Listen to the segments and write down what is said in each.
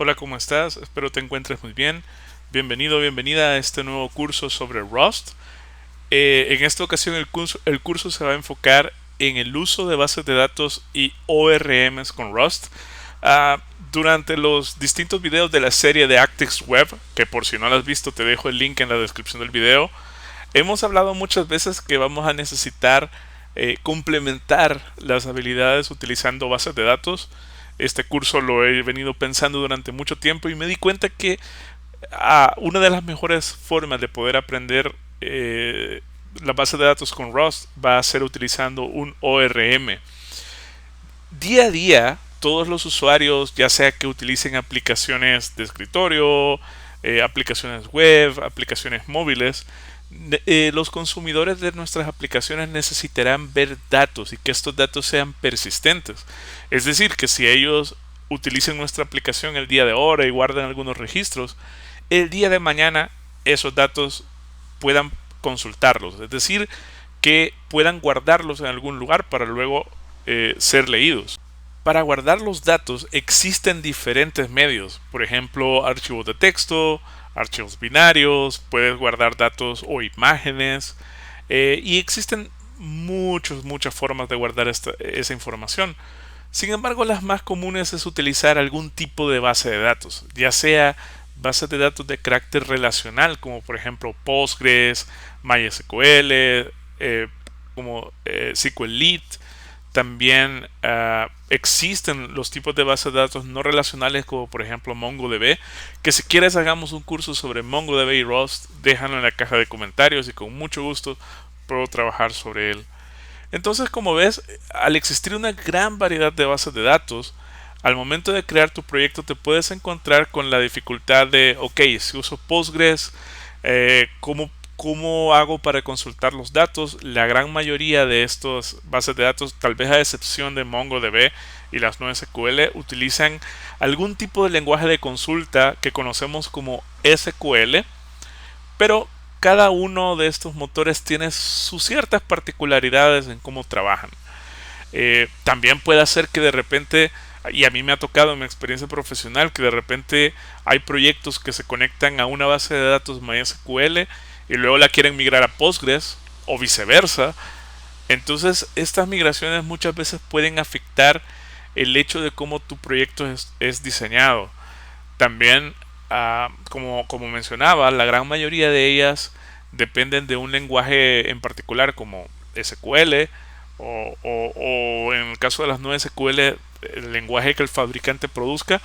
Hola, ¿cómo estás? Espero te encuentres muy bien. Bienvenido, bienvenida a este nuevo curso sobre Rust. En esta ocasión el curso se va a enfocar en el uso de bases de datos y ORMs con Rust. Ah, Durante los distintos videos de la serie de Actix Web, que por si no lo has visto te dejo el link en la descripción del video, hemos hablado muchas veces que vamos a necesitar complementar las habilidades utilizando bases de datos. Este curso lo he venido pensando durante mucho tiempo y me di cuenta que una de las mejores formas de poder aprender la base de datos con Rust va a ser utilizando un ORM. Día a día, todos los usuarios, ya sea que utilicen aplicaciones de escritorio, aplicaciones web, aplicaciones móviles, los consumidores de nuestras aplicaciones necesitarán ver datos y que estos datos sean persistentes. Es decir, que si ellos utilicen nuestra aplicación el día de ahora y guarden algunos registros, el día de mañana esos datos puedan consultarlos. Es decir, que puedan guardarlos en algún lugar para luego ser leídos. Para guardar los datos existen diferentes medios, por ejemplo, archivos de texto, archivos binarios, puedes guardar datos o imágenes, y existen muchas formas de guardar esa información. Sin embargo, las más comunes es utilizar algún tipo de base de datos, ya sea bases de datos de carácter relacional, como por ejemplo Postgres, MySQL, como SQLite. También existen los tipos de bases de datos no relacionales como por ejemplo MongoDB, que si quieres hagamos un curso sobre MongoDB y Rust, déjalo en la caja de comentarios y con mucho gusto puedo trabajar sobre él. Entonces, como ves, al existir una gran variedad de bases de datos, al momento de crear tu proyecto te puedes encontrar con la dificultad de, ok, si uso Postgres, ¿cómo hago para consultar los datos? La gran mayoría de estas bases de datos, tal vez a excepción de MongoDB y las NoSQL, utilizan algún tipo de lenguaje de consulta que conocemos como SQL, pero cada uno de estos motores tiene sus ciertas particularidades en cómo trabajan. También puede ser que de repente, y a mí me ha tocado en mi experiencia profesional, que de repente hay proyectos que se conectan a una base de datos MySQL y luego la quieren migrar a Postgres o viceversa. Entonces estas migraciones muchas veces pueden afectar el hecho de cómo tu proyecto es diseñado. También, como mencionaba, la gran mayoría de ellas dependen de un lenguaje en particular como SQL o en el caso de las no SQL, el lenguaje que el fabricante produzca.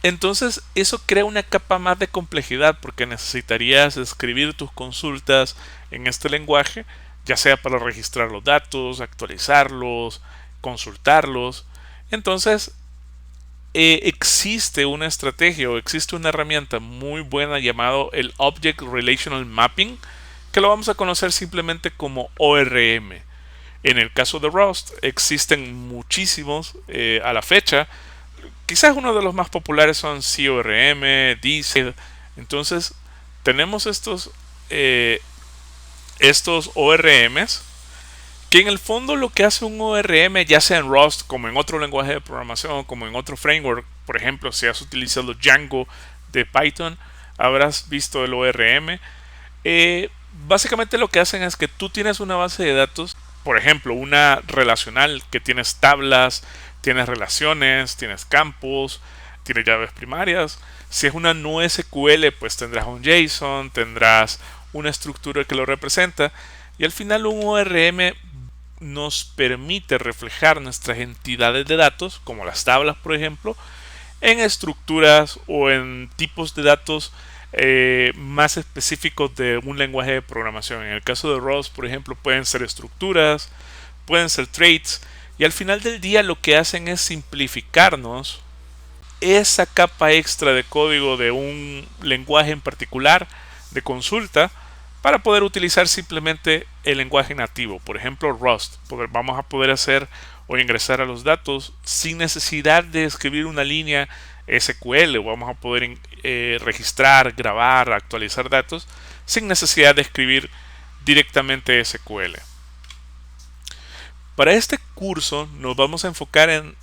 Entonces eso crea una capa más de complejidad porque necesitarías escribir tus consultas en este lenguaje, ya sea para registrar los datos, actualizarlos, consultarlos. Entonces existe una estrategia o existe una herramienta muy buena llamado el Object Relational Mapping, que lo vamos a conocer simplemente como ORM. En el caso de Rust existen muchísimos a la fecha. Quizás uno de los más populares son CORM, DZ. Entonces tenemos estos ORMs que en el fondo lo que hace un ORM, ya sea en Rust, como en otro lenguaje de programación, como en otro framework, por ejemplo, si has utilizado Django de Python, habrás visto el ORM. Básicamente lo que hacen es que tú tienes una base de datos, por ejemplo, una relacional que tienes tablas, tienes relaciones, tienes campos, tienes llaves primarias. Si es una no SQL, pues tendrás un JSON, tendrás una estructura que lo representa. Y al final un ORM nos permite reflejar nuestras entidades de datos, como las tablas, por ejemplo, en estructuras o en tipos de datos más específicos de un lenguaje de programación. En el caso de Rust, por ejemplo, pueden ser estructuras, pueden ser traits, y al final del día lo que hacen es simplificarnos esa capa extra de código de un lenguaje en particular de consulta para poder utilizar simplemente el lenguaje nativo, por ejemplo Rust. Vamos a poder hacer o ingresar a los datos sin necesidad de escribir una línea SQL, o vamos a poder registrar, grabar, actualizar datos sin necesidad de escribir directamente SQL. Para este curso nos vamos a enfocar en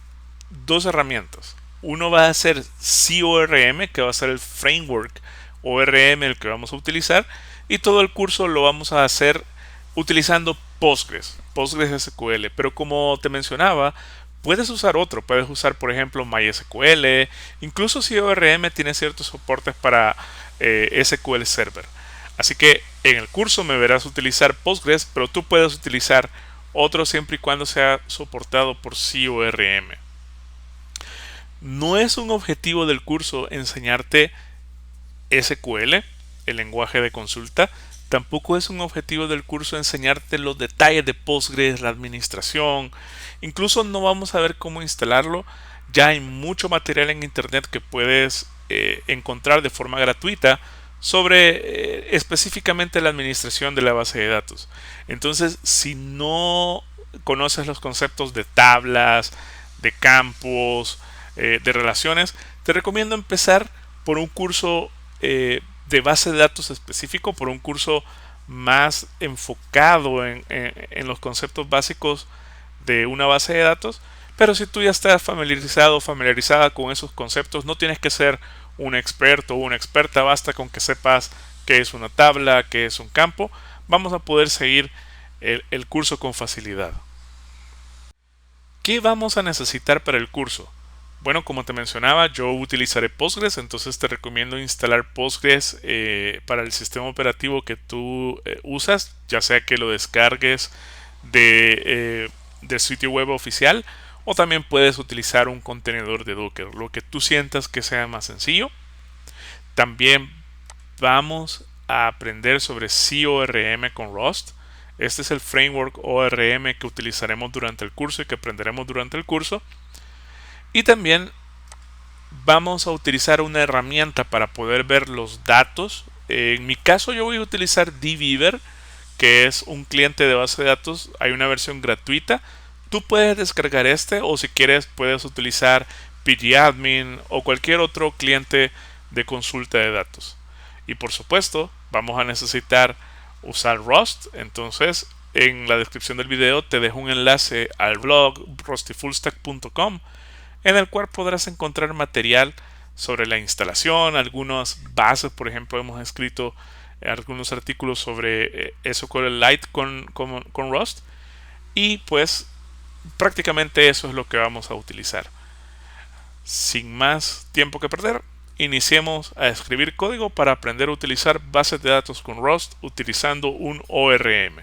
dos herramientas. Uno va a ser CORM, que va a ser el framework ORM el que vamos a utilizar, y todo el curso lo vamos a hacer utilizando Postgres SQL. Pero como te mencionaba, puedes usar otro, puedes usar por ejemplo MySQL, incluso CORM tiene ciertos soportes para SQL Server. Así que en el curso me verás utilizar Postgres, pero tú puedes utilizar otro siempre y cuando sea soportado por CORM. No es un objetivo del curso enseñarte SQL, el lenguaje de consulta. Tampoco es un objetivo del curso enseñarte los detalles de Postgres, la administración. Incluso no vamos a ver cómo instalarlo. Ya hay mucho material en internet que puedes encontrar de forma gratuita sobre específicamente la administración de la base de datos. Entonces, si no conoces los conceptos de tablas, de campos, de relaciones, te recomiendo empezar por un curso de base de datos específico, por un curso más enfocado en los conceptos básicos de una base de datos. Pero si tú ya estás familiarizado o familiarizada con esos conceptos, no tienes que ser un experto o una experta, basta con que sepas qué es una tabla, qué es un campo. Vamos a poder seguir el curso con facilidad. ¿Qué vamos a necesitar para el curso? Bueno, como te mencionaba, yo utilizaré Postgres, entonces te recomiendo instalar Postgres para el sistema operativo que tú usas, ya sea que lo descargues del sitio web oficial o también puedes utilizar un contenedor de Docker, lo que tú sientas que sea más sencillo. También vamos a aprender sobre CORM con Rust. Este es el framework ORM que utilizaremos durante el curso y que aprenderemos durante el curso. Y también vamos a utilizar una herramienta para poder ver los datos. En mi caso yo voy a utilizar dbeaver, que es un cliente de base de datos. Hay una versión gratuita. Tú puedes descargar este o si quieres puedes utilizar pgadmin o cualquier otro cliente de consulta de datos. Y por supuesto vamos a necesitar usar Rust. Entonces en la descripción del video te dejo un enlace al blog rustyfullstack.com en el cual podrás encontrar material sobre la instalación, algunas bases. Por ejemplo, hemos escrito algunos artículos sobre SQLite con Rust y pues prácticamente eso es lo que vamos a utilizar. Sin más tiempo que perder, iniciemos a escribir código para aprender a utilizar bases de datos con Rust utilizando un ORM.